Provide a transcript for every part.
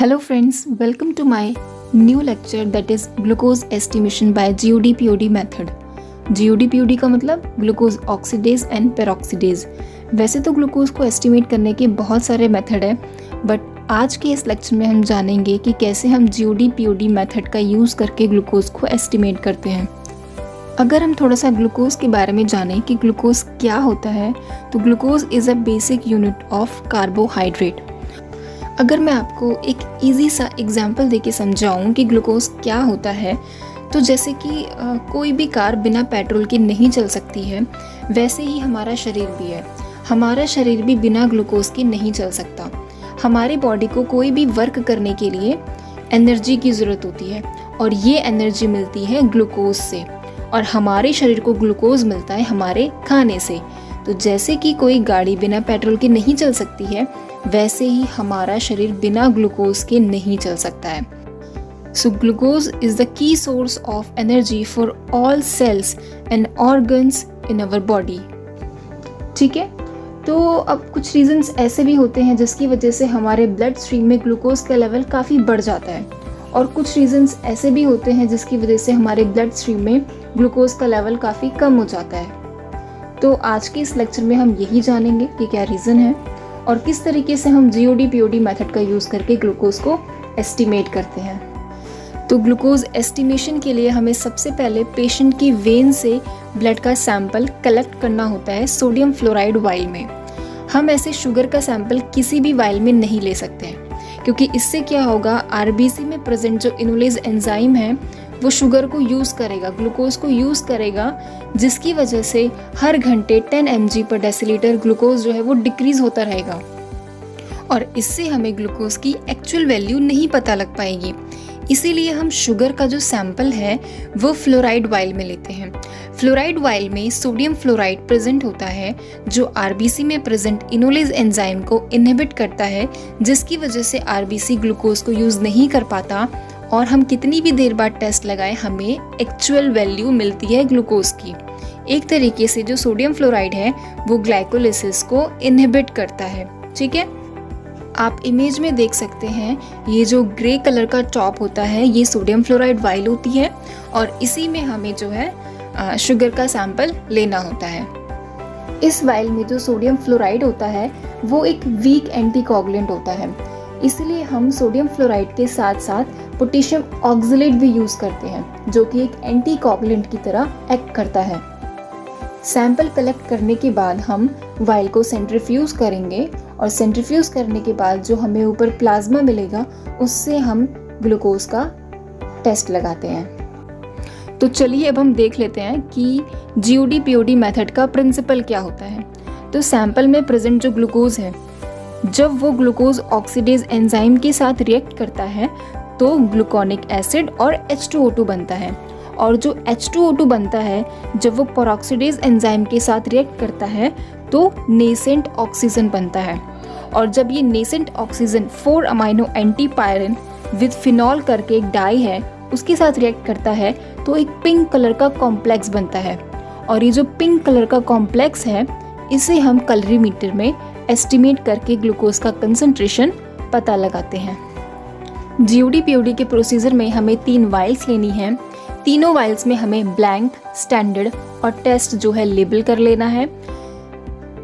Hello friends, welcome to my new lecture that is glucose estimation by GOD-POD method. GOD-POD का मतलब glucose oxidase and peroxidase. वैसे तो glucose को estimate करने के बहुत सारे मेथड है, बट आज के इस लेक्चर में हम जानेंगे कि कैसे हम GOD-POD मेथड का यूज़ करके ग्लूकोज को एस्टिमेट करते हैं। अगर हम थोड़ा सा ग्लूकोज के बारे में जानें कि ग्लूकोज क्या होता है, तो glucose is a basic unit of carbohydrate. अगर मैं आपको एक इजी सा एग्जाम्पल देके समझाऊं कि ग्लूकोज क्या होता है, तो जैसे कि कोई भी कार बिना पेट्रोल के नहीं चल सकती है, वैसे ही हमारा शरीर भी है। हमारा शरीर भी बिना ग्लूकोज के नहीं चल सकता। हमारी बॉडी को कोई भी वर्क करने के लिए एनर्जी की ज़रूरत होती है, और ये एनर्जी मिलती है ग्लूकोज से, और हमारे शरीर को ग्लूकोज मिलता है हमारे खाने से। तो जैसे कि कोई गाड़ी बिना पेट्रोल के नहीं चल सकती है, वैसे ही हमारा शरीर बिना ग्लूकोज के नहीं चल सकता है। So glucose is the key source of energy for all cells and organs in our body. ठीक है, तो अब कुछ रीजंस ऐसे भी होते हैं जिसकी वजह से हमारे ब्लड स्ट्रीम में ग्लूकोज का लेवल काफ़ी बढ़ जाता है, और कुछ रीजंस ऐसे भी होते हैं जिसकी वजह से हमारे ब्लड स्ट्रीम में ग्लूकोज का लेवल काफ़ी कम हो जाता है। तो आज के इस लेक्चर में हम यही जानेंगे कि क्या रीज़न है और किस तरीके से हम GOD-POD मेथड का यूज़ करके ग्लूकोज को एस्टिमेट करते हैं। तो ग्लूकोज एस्टिमेशन के लिए हमें सबसे पहले पेशेंट की वेन से ब्लड का सैंपल कलेक्ट करना होता है सोडियम फ्लोराइड वाइल में। हम ऐसे शुगर का सैंपल किसी भी वाइल में नहीं ले सकते हैं, क्योंकि इससे क्या होगा, RBC में प्रेजेंट जो इनुलेज एंजाइम है वो शुगर को यूज़ करेगा, ग्लूकोज को यूज़ करेगा, जिसकी वजह से हर घंटे 10 mg पर डेसीलीटर ग्लूकोज जो है वो डिक्रीज होता रहेगा, और इससे हमें ग्लूकोज की एक्चुअल वैल्यू नहीं पता लग पाएगी। इसीलिए हम शुगर का जो सैंपल है वो फ्लोराइड वाइल में लेते हैं। फ्लोराइड वाइल में सोडियम फ्लोराइड प्रेजेंट होता है, जो RBC में प्रेजेंट इनोलेज एंजाइम को इनहिबिट करता है, जिसकी वजह से RBC ग्लूकोज को यूज़ नहीं कर पाता, और हम कितनी भी देर बाद टेस्ट लगाएं हमें एक्चुअल वैल्यू मिलती है ग्लूकोज की। एक तरीके से जो सोडियम फ्लोराइड है वो ग्लाइकोलिसिस को इनहिबिट करता है। ठीक है, आप इमेज में देख सकते हैं, ये जो ग्रे कलर का टॉप होता है ये सोडियम फ्लोराइड वाइल होती है, और इसी में हमें जो है शुगर का सैंपल लेना होता है। इस वाइल में जो सोडियम फ्लोराइड होता है वो एक वीक एंटीकोगुलेंट होता है, इसलिए हम सोडियम फ्लोराइड के साथ साथ पोटेशियम ऑक्सलेट भी यूज़ करते हैं, जो कि एक एंटीकोगुलेंट की तरह एक्ट करता है। सैंपल कलेक्ट करने के बाद हम वाइल को सेंट्रीफ्यूज करेंगे, और सेंट्रीफ्यूज करने के बाद जो हमें ऊपर प्लाज्मा मिलेगा उससे हम ग्लूकोज का टेस्ट लगाते हैं। तो चलिए अब हम देख लेते हैं कि GOD-POD मेथड का प्रिंसिपल क्या होता है। तो सैंपल में प्रेजेंट जो ग्लूकोज है, जब वो ग्लूकोज ऑक्सीडेज एंजाइम के साथ रिएक्ट करता है तो ग्लूकोनिक एसिड और H2O2 बनता है, और जो H2O2 बनता है जब वो पेरोक्सीडेज एंजाइम के साथ रिएक्ट करता है तो नेसेंट ऑक्सीजन बनता है, और जब ये nascent oxygen 4 amino antipyrine with phenol करके एक डाई है उसके साथ रिएक्ट करता है तो एक पिंक कलर का कॉम्प्लेक्स बनता है, और ये जो पिंक कलर का कॉम्प्लेक्स है इसे हम कैलोरीमीटर में एस्टिमेट करके ग्लूकोज का कंसंट्रेशन पता लगाते हैं। GOD-POD के प्रोसीजर में हमें 3 वाइल्स लेनी है। तीनों वाइल्स में हमें ब्लैंक, स्टैंडर्ड और टेस्ट जो है लेबल कर लेना है।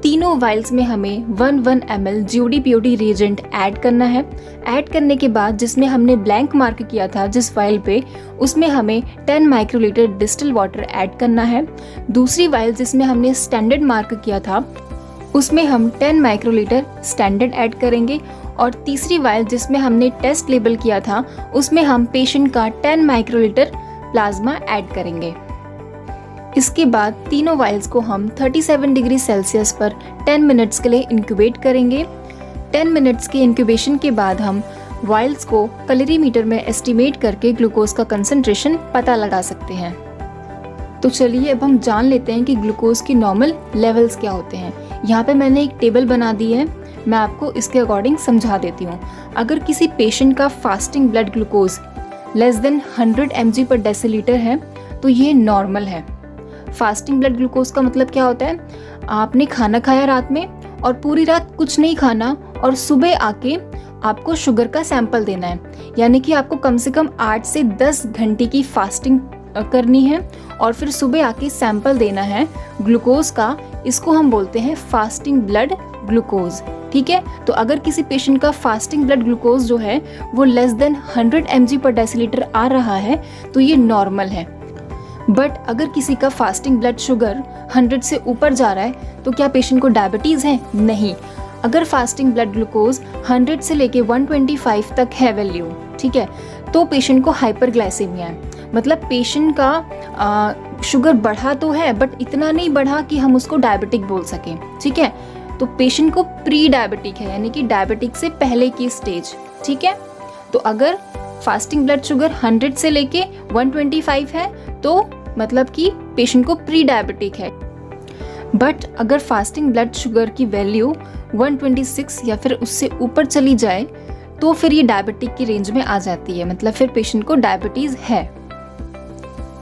तीनों वाइल्स में हमें 1 ml GOD-POD रिएजेंट ऐड करना है। ऐड करने के बाद जिसमें हमने ब्लैंक मार्क किया था जिस वाइल पे, उसमें हमें 10 माइक्रोलीटर डिस्टिल वाटर ऐड करना है। दूसरी वाइल जिसमें हमने स्टैंडर्ड मार्क किया था उसमें हम 10 माइक्रोलीटर स्टैंडर्ड ऐड करेंगे, और तीसरी वाइल जिसमें हमने टेस्ट लेबल किया था उसमें हम पेशेंट का 10 माइक्रोलीटर प्लाज्मा ऐड करेंगे। इसके बाद तीनों वाइल्स को हम 37 डिग्री सेल्सियस पर 10 मिनट्स के लिए इंक्यूबेट करेंगे। 10 मिनट्स के इंक्यूबेशन के बाद हम वाइल्स को कैलोरीमीटर में एस्टिमेट करके ग्लूकोज का कंसंट्रेशन पता लगा सकते हैं। तो चलिए अब हम जान लेते हैं कि ग्लूकोज की नॉर्मल लेवल्स क्या होते हैं। यहाँ पे मैंने एक टेबल बना दी है, मैं आपको इसके अकॉर्डिंग समझा देती हूँ। अगर किसी पेशेंट का fasting blood glucose less than 100 mg पर डेसीलीटर है तो ये नॉर्मल है। फास्टिंग ब्लड ग्लूकोज का मतलब क्या होता है, आपने खाना खाया रात में और पूरी रात कुछ नहीं खाना, और सुबह आके आपको शुगर का सैंपल देना है, यानी कि आपको कम से कम 8 से 10 घंटे की फास्टिंग करनी है और फिर सुबह आके सैंपल देना है ग्लूकोज का। इसको हम बोलते हैं फास्टिंग ब्लड ग्लूकोज, ठीक है। तो अगर किसी पेशेंट का फास्टिंग ब्लड ग्लूकोज जो है वो लेस देन 100 mg/dL आ रहा है तो ये नॉर्मल है। बट अगर किसी का फास्टिंग ब्लड शुगर 100 से ऊपर जा रहा है तो क्या पेशेंट को डायबिटीज़ है? नहीं। अगर फास्टिंग ब्लड ग्लूकोज 100 से लेके 125 तक है वैल्यू, ठीक है, तो पेशेंट को हाइपरग्लाइसेमिया है। मतलब पेशेंट का शुगर बढ़ा तो है बट इतना नहीं बढ़ा कि हम उसको डायबिटिक बोल सकें, ठीक है। तो पेशेंट को प्री डायबिटिक है, यानी कि डायबिटिक से पहले की स्टेज, ठीक है। तो अगर फास्टिंग ब्लड शुगर 100 से लेके 125 है तो मतलब कि पेशेंट को प्री डायबिटिक है। बट अगर फास्टिंग ब्लड शुगर की वैल्यू 126 या फिर उससे ऊपर चली जाए तो फिर ये डायबिटिक की रेंज में आ जाती है, मतलब फिर पेशेंट को डायबिटीज़ है।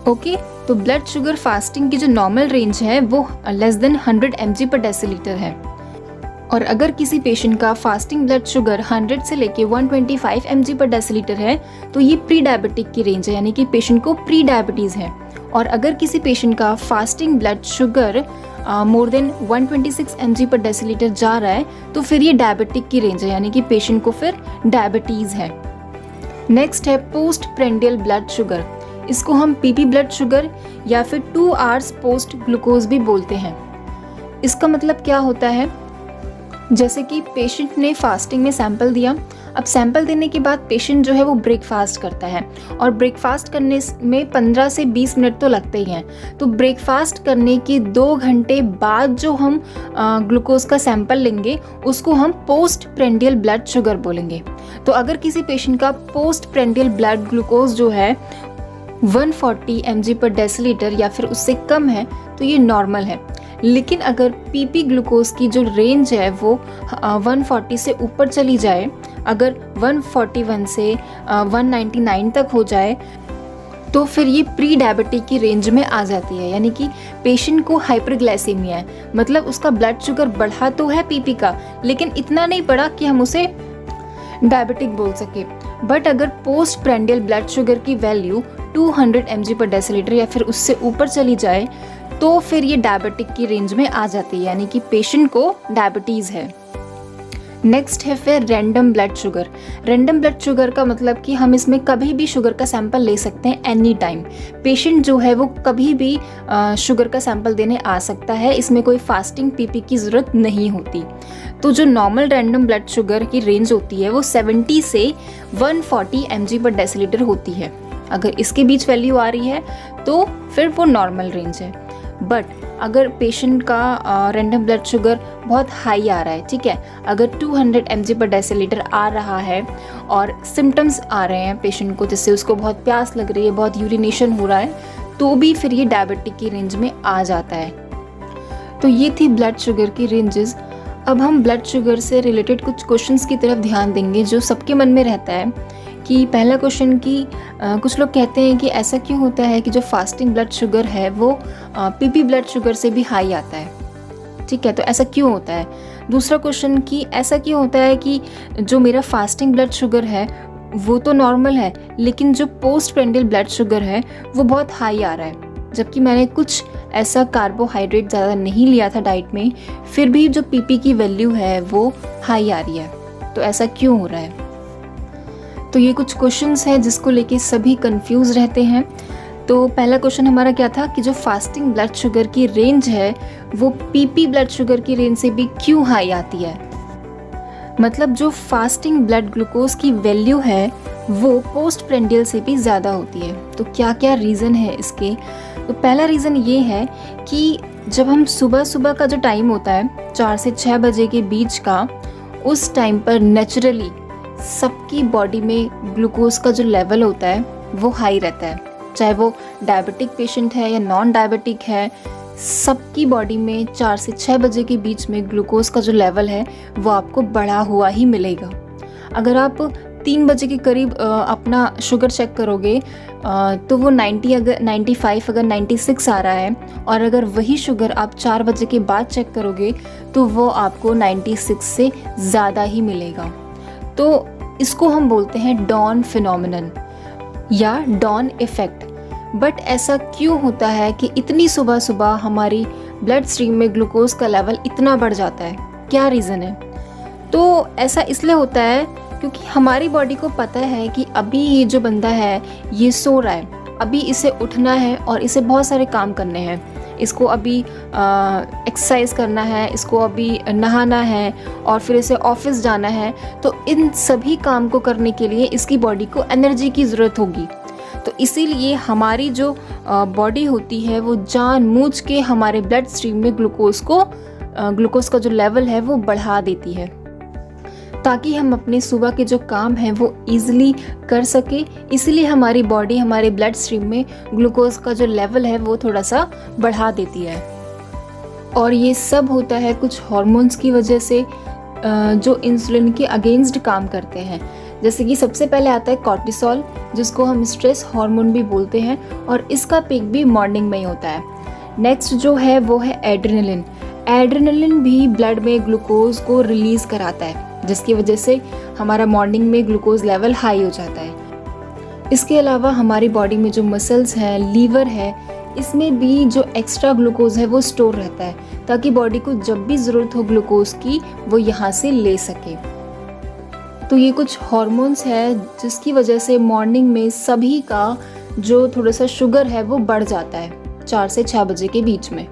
ओके, तो ब्लड शुगर फास्टिंग की जो नॉर्मल रेंज है वो लेस देन 100 mg/dL है। और अगर किसी पेशेंट का फास्टिंग ब्लड शुगर 100 से लेके 125 mg/dL है तो ये प्री डायबिटिक की रेंज है, यानी कि पेशेंट को प्री डायबिटीज़ है। और अगर किसी पेशेंट का fasting blood sugar more than 126 mg/dL जा रहा है तो फिर ये डायबिटिक की रेंज है, यानी कि पेशेंट को फिर डायबिटीज़ है। नेक्स्ट है पोस्ट प्रेंडियल ब्लड शुगर। इसको हम पीपी ब्लड शुगर या फिर 2 आवर्स पोस्ट ग्लूकोज भी बोलते हैं। इसका मतलब क्या होता है, जैसे कि पेशेंट ने फास्टिंग में सैंपल दिया, अब सैंपल देने के बाद पेशेंट जो है वो ब्रेकफास्ट करता है और ब्रेकफास्ट करने में 15 से 20 मिनट तो लगते ही हैं। तो ब्रेकफास्ट करने के 2 घंटे बाद जो हम ग्लूकोज का सैंपल लेंगे उसको हम पोस्ट प्रेंडियल ब्लड शुगर बोलेंगे। तो अगर किसी पेशेंट का पोस्ट प्रेंडियल ब्लड ग्लूकोज जो है 140 mg/dL या फिर उससे कम है तो ये नॉर्मल है। लेकिन अगर पीपी ग्लूकोज की जो रेंज है वो 140 से ऊपर चली जाए, अगर 141 से 199 तक हो जाए तो फिर ये प्री डायबिटिक की रेंज में आ जाती है, यानी कि पेशेंट को हाइपरग्लाइसेमिया है। मतलब उसका ब्लड शुगर बढ़ा तो है पीपी का, लेकिन इतना नहीं बढ़ा कि हम उसे डायबिटिक बोल सके। बट अगर पोस्ट प्रेंडियल ब्लड शुगर की वैल्यू 200 mg/dL या फिर उससे ऊपर चली जाए तो फिर ये डायबिटिक की रेंज में आ जाती है, यानी कि पेशेंट को डायबिटीज़ है। नेक्स्ट है फिर random blood sugar. Random blood sugar का मतलब कि हम इसमें कभी भी शुगर का सैंपल ले सकते हैं एनी टाइम। पेशेंट जो है वो कभी भी शुगर का सैंपल देने आ सकता है, इसमें कोई फास्टिंग पीपी की ज़रूरत नहीं होती। तो जो नॉर्मल रैंडम ब्लड शुगर की रेंज होती है वो 70 से 140 mg/dL होती है। अगर इसके बीच वैल्यू आ रही है तो फिर वो नॉर्मल रेंज है। बट अगर पेशेंट का रैंडम ब्लड शुगर बहुत हाई आ रहा है, ठीक है, अगर 200 mg/dL आ रहा है और सिम्टम्स आ रहे हैं पेशेंट को, जिससे उसको बहुत प्यास लग रही है, बहुत यूरिनेशन हो रहा है, तो भी फिर ये डायबिटिक की रेंज में आ जाता है। तो ये थी ब्लड शुगर की रेंजेस। अब हम ब्लड शुगर से रिलेटेड कुछ क्वेश्चंस की तरफ ध्यान देंगे जो सबके मन में रहता है। कि पहला क्वेश्चन कि कुछ लोग कहते हैं कि ऐसा क्यों होता है कि जो फास्टिंग ब्लड शुगर है वो पीपी ब्लड शुगर से भी हाई आता है, ठीक है, तो ऐसा क्यों होता है। दूसरा क्वेश्चन कि ऐसा क्यों होता है कि जो मेरा फास्टिंग ब्लड शुगर है वो तो नॉर्मल है लेकिन जो पोस्ट प्रेंडियल ब्लड शुगर है वो बहुत हाई आ रहा है, जबकि मैंने कुछ ऐसा कार्बोहाइड्रेट ज़्यादा नहीं लिया था डाइट में, फिर भी जो पीपी की वैल्यू है वो हाई आ रही है, तो ऐसा क्यों हो रहा है। तो ये कुछ क्वेश्चंस हैं जिसको लेके सभी कंफ्यूज रहते हैं। तो पहला क्वेश्चन हमारा क्या था कि जो फास्टिंग ब्लड शुगर की रेंज है वो पीपी ब्लड शुगर की रेंज से भी क्यों हाई आती है। मतलब जो फास्टिंग ब्लड ग्लूकोज की वैल्यू है वो पोस्ट प्रेंडियल से भी ज़्यादा होती है। तो क्या क्या रीज़न है इसके। तो पहला रीज़न ये है कि जब हम सुबह सुबह का जो टाइम होता है 4 से 6 बजे के बीच का, उस टाइम पर नेचुरली सबकी बॉडी में ग्लूकोज का जो लेवल होता है वो हाई रहता है, चाहे वो डायबिटिक पेशेंट है या नॉन डायबिटिक है, सबकी बॉडी में 4 से 6 बजे के बीच में ग्लूकोज का जो लेवल है वो आपको बढ़ा हुआ ही मिलेगा। अगर आप 3 बजे के करीब अपना शुगर चेक करोगे तो वो 90 अगर 95 अगर 96 आ रहा है, और अगर वही शुगर आप 4 बजे के बाद चेक करोगे तो वो आपको 96 से ज़्यादा ही मिलेगा। तो इसको हम बोलते हैं डॉन फिनोमिनन या डॉन इफ़ेक्ट। बट ऐसा क्यों होता है कि इतनी सुबह सुबह हमारी ब्लड स्ट्रीम में ग्लूकोज का लेवल इतना बढ़ जाता है? क्या रीज़न है? तो ऐसा इसलिए होता है क्योंकि हमारी बॉडी को पता है कि अभी ये जो बंदा है ये सो रहा है, अभी इसे उठना है और इसे बहुत सारे काम करने हैं। इसको अभी एक्सरसाइज करना है, इसको अभी नहाना है और फिर इसे ऑफिस जाना है। तो इन सभी काम को करने के लिए इसकी बॉडी को एनर्जी की ज़रूरत होगी। तो इसीलिए हमारी जो बॉडी होती है वो जानबूझ के हमारे ब्लड स्ट्रीम में ग्लूकोज का जो लेवल है वो बढ़ा देती है, ताकि हम अपने सुबह के जो काम हैं वो ईज़िली कर सके। इसीलिए हमारी बॉडी हमारे ब्लड स्ट्रीम में ग्लूकोज का जो लेवल है वो थोड़ा सा बढ़ा देती है। और ये सब होता है कुछ हार्मोन्स की वजह से जो इंसुलिन के अगेंस्ट काम करते हैं। जैसे कि सबसे पहले आता है कॉर्टिसोल, जिसको हम स्ट्रेस हार्मोन भी बोलते हैं, और इसका पीक भी मॉर्निंग में ही होता है। नेक्स्ट जो है वो है एड्रेनलिन। एड्रेनलिन भी ब्लड में ग्लूकोज को रिलीज़ कराता है, जिसकी वजह से हमारा मॉर्निंग में ग्लूकोज लेवल हाई हो जाता है। इसके अलावा हमारी बॉडी में जो मसल्स हैं, लीवर है, इसमें भी जो एक्स्ट्रा ग्लूकोज है वो स्टोर रहता है, ताकि बॉडी को जब भी ज़रूरत हो ग्लूकोज की वो यहाँ से ले सके। तो ये कुछ हार्मोन्स है जिसकी वजह से मॉर्निंग में सभी का जो थोड़ा सा शुगर है वो बढ़ जाता है 4 से 6 बजे के बीच में।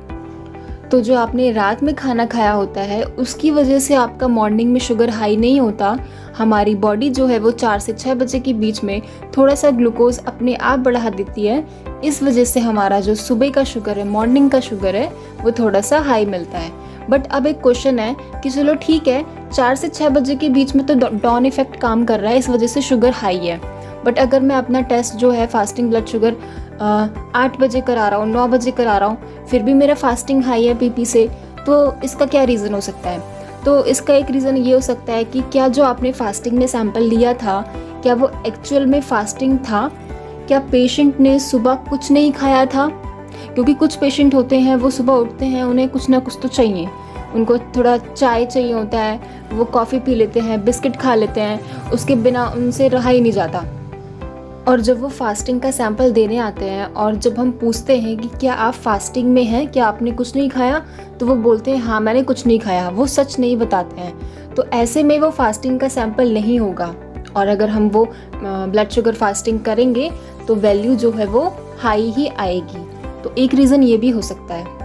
तो जो आपने रात में खाना खाया होता है उसकी वजह से आपका मॉर्निंग में शुगर हाई नहीं होता। हमारी बॉडी जो है वो 4 से 6 बजे के बीच में थोड़ा सा ग्लूकोज अपने आप बढ़ा देती है। इस वजह से हमारा जो सुबह का शुगर है, मॉर्निंग का शुगर है, वो थोड़ा सा हाई मिलता है। बट अब एक क्वेश्चन है कि चलो ठीक है, 4 से 6 बजे के बीच में तो डॉन इफेक्ट काम कर रहा है, इस वजह से शुगर हाई है। बट अगर मैं अपना टेस्ट जो है फास्टिंग ब्लड शुगर 8 बजे करा रहा हूँ, 9 बजे करा रहा हूँ, फिर भी मेरा फास्टिंग हाई है पीपी से, तो इसका क्या रीज़न हो सकता है? तो इसका एक रीज़न ये हो सकता है कि क्या जो आपने फास्टिंग में सैंपल लिया था, क्या वो एक्चुअल में फास्टिंग था? क्या पेशेंट ने सुबह कुछ नहीं खाया था? क्योंकि कुछ पेशेंट होते हैं वो सुबह उठते हैं, उन्हें कुछ ना कुछ तो चाहिए, उनको थोड़ा चाय चाहिए होता है, वो कॉफ़ी पी लेते हैं, बिस्किट खा लेते हैं, उसके बिना उनसे रहा ही नहीं जाता। और जब वो फास्टिंग का सैंपल देने आते हैं और जब हम पूछते हैं कि क्या आप फास्टिंग में हैं, क्या आपने कुछ नहीं खाया, तो वो बोलते हैं हाँ मैंने कुछ नहीं खाया, वो सच नहीं बताते हैं। तो ऐसे में वो फास्टिंग का सैंपल नहीं होगा। और अगर हम वो ब्लड शुगर फास्टिंग करेंगे तो वैल्यू जो है वो हाई ही आएगी। तो एक रीज़न ये भी हो सकता है।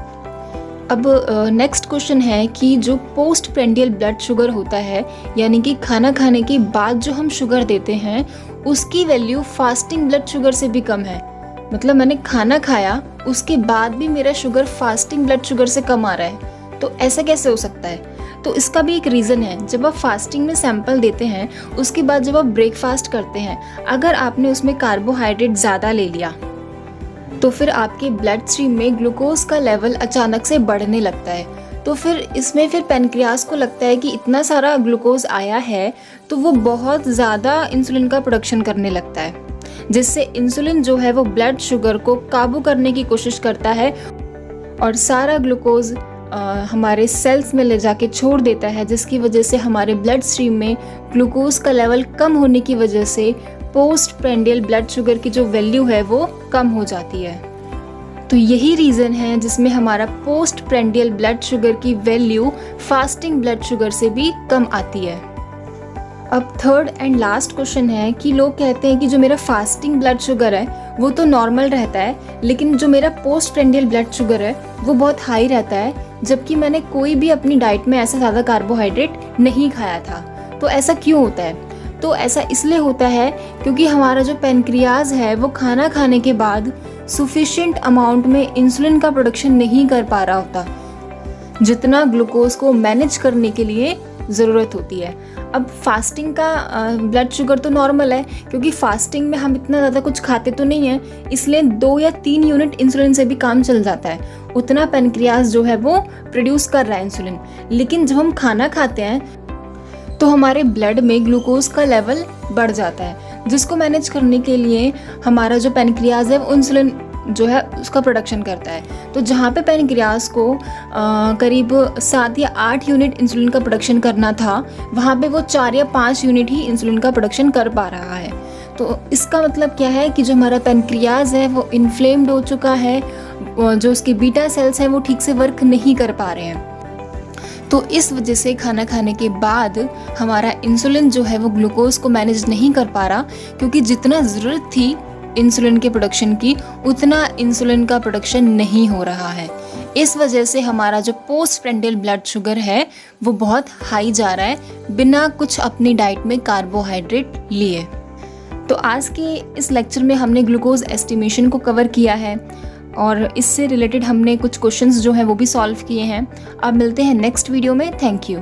अब नेक्स्ट क्वेश्चन है कि जो पोस्ट प्रेंडियल ब्लड शुगर होता है, यानी कि खाना खाने के बाद जो हम शुगर देते हैं, उसकी वैल्यू फास्टिंग ब्लड शुगर से भी कम है। मतलब मैंने खाना खाया उसके बाद भी मेरा शुगर फास्टिंग ब्लड शुगर से कम आ रहा है, तो ऐसा कैसे हो सकता है? तो इसका भी एक रीज़न है। जब आप फास्टिंग में सैंपल देते हैं, उसके बाद जब आप ब्रेकफास्ट करते हैं, अगर आपने उसमें कार्बोहाइड्रेट ज़्यादा ले लिया तो फिर आपके ब्लड स्ट्रीम में ग्लूकोज का लेवल अचानक से बढ़ने लगता है। तो फिर इसमें फिर पेनक्रियास को लगता है कि इतना सारा ग्लूकोज आया है, तो वो बहुत ज़्यादा इंसुलिन का प्रोडक्शन करने लगता है, जिससे इंसुलिन जो है वो ब्लड शुगर को काबू करने की कोशिश करता है और सारा ग्लूकोज हमारे सेल्स में ले जाके छोड़ देता है, जिसकी वजह से हमारे ब्लड स्ट्रीम में ग्लूकोज का लेवल कम होने की वजह से पोस्ट प्रेंडियल ब्लड शुगर की जो वैल्यू है वो कम हो जाती है। तो यही रीज़न है जिसमें हमारा पोस्ट प्रेंडियल ब्लड शुगर की वैल्यू फास्टिंग ब्लड शुगर से भी कम आती है। अब थर्ड एंड लास्ट क्वेश्चन है कि लोग कहते हैं कि जो मेरा फास्टिंग ब्लड शुगर है वो तो नॉर्मल रहता है, लेकिन जो मेरा पोस्ट प्रेंडियल ब्लड शुगर है वो बहुत हाई रहता है, जबकि मैंने कोई भी अपनी डाइट में ऐसा ज़्यादा कार्बोहाइड्रेट नहीं खाया था। तो ऐसा क्यों होता है? तो ऐसा इसलिए होता है क्योंकि हमारा जो पेनक्रियाज है वो खाना खाने के बाद सफिशिएंट अमाउंट में इंसुलिन का प्रोडक्शन नहीं कर पा रहा होता, जितना ग्लूकोज को मैनेज करने के लिए ज़रूरत होती है। अब फास्टिंग का ब्लड शुगर तो नॉर्मल है, क्योंकि फास्टिंग में हम इतना ज़्यादा कुछ खाते तो नहीं हैं, इसलिए 2 या 3 यूनिट इंसुलिन से भी काम चल जाता है, उतना पेनक्रियाज जो है वो प्रोड्यूस कर रहा है इंसुलिन। लेकिन जब हम खाना खाते हैं तो हमारे ब्लड में ग्लूकोज का लेवल बढ़ जाता है, जिसको मैनेज करने के लिए हमारा जो पेनक्रियाज है वो इंसुलिन जो है उसका प्रोडक्शन करता है। तो जहाँ पे पैनक्रियाज को करीब 7 या 8 यूनिट इंसुलिन का प्रोडक्शन करना था, वहाँ पे वो 4 या 5 यूनिट ही इंसुलिन का प्रोडक्शन कर पा रहा है। तो इसका मतलब क्या है कि जो हमारा पैनक्रियाज है वो इन्फ्लेम्ड हो चुका है, जो उसके बीटा सेल्स हैं वो ठीक से वर्क नहीं कर पा रहे हैं। तो इस वजह से खाना खाने के बाद हमारा इंसुलिन जो है वो ग्लूकोज को मैनेज नहीं कर पा रहा, क्योंकि जितना ज़रूरत थी इंसुलिन के प्रोडक्शन की उतना इंसुलिन का प्रोडक्शन नहीं हो रहा है। इस वजह से हमारा जो पोस्ट प्रेंडियल ब्लड शुगर है वो बहुत हाई जा रहा है बिना कुछ अपनी डाइट में कार्बोहाइड्रेट लिए। तो आज के इस लेक्चर में हमने ग्लूकोज एस्टिमेशन को कवर किया है और इससे रिलेटेड हमने कुछ क्वेश्चंस जो हैं वो भी सॉल्व किए हैं। अब मिलते हैं नेक्स्ट वीडियो में। Thank you.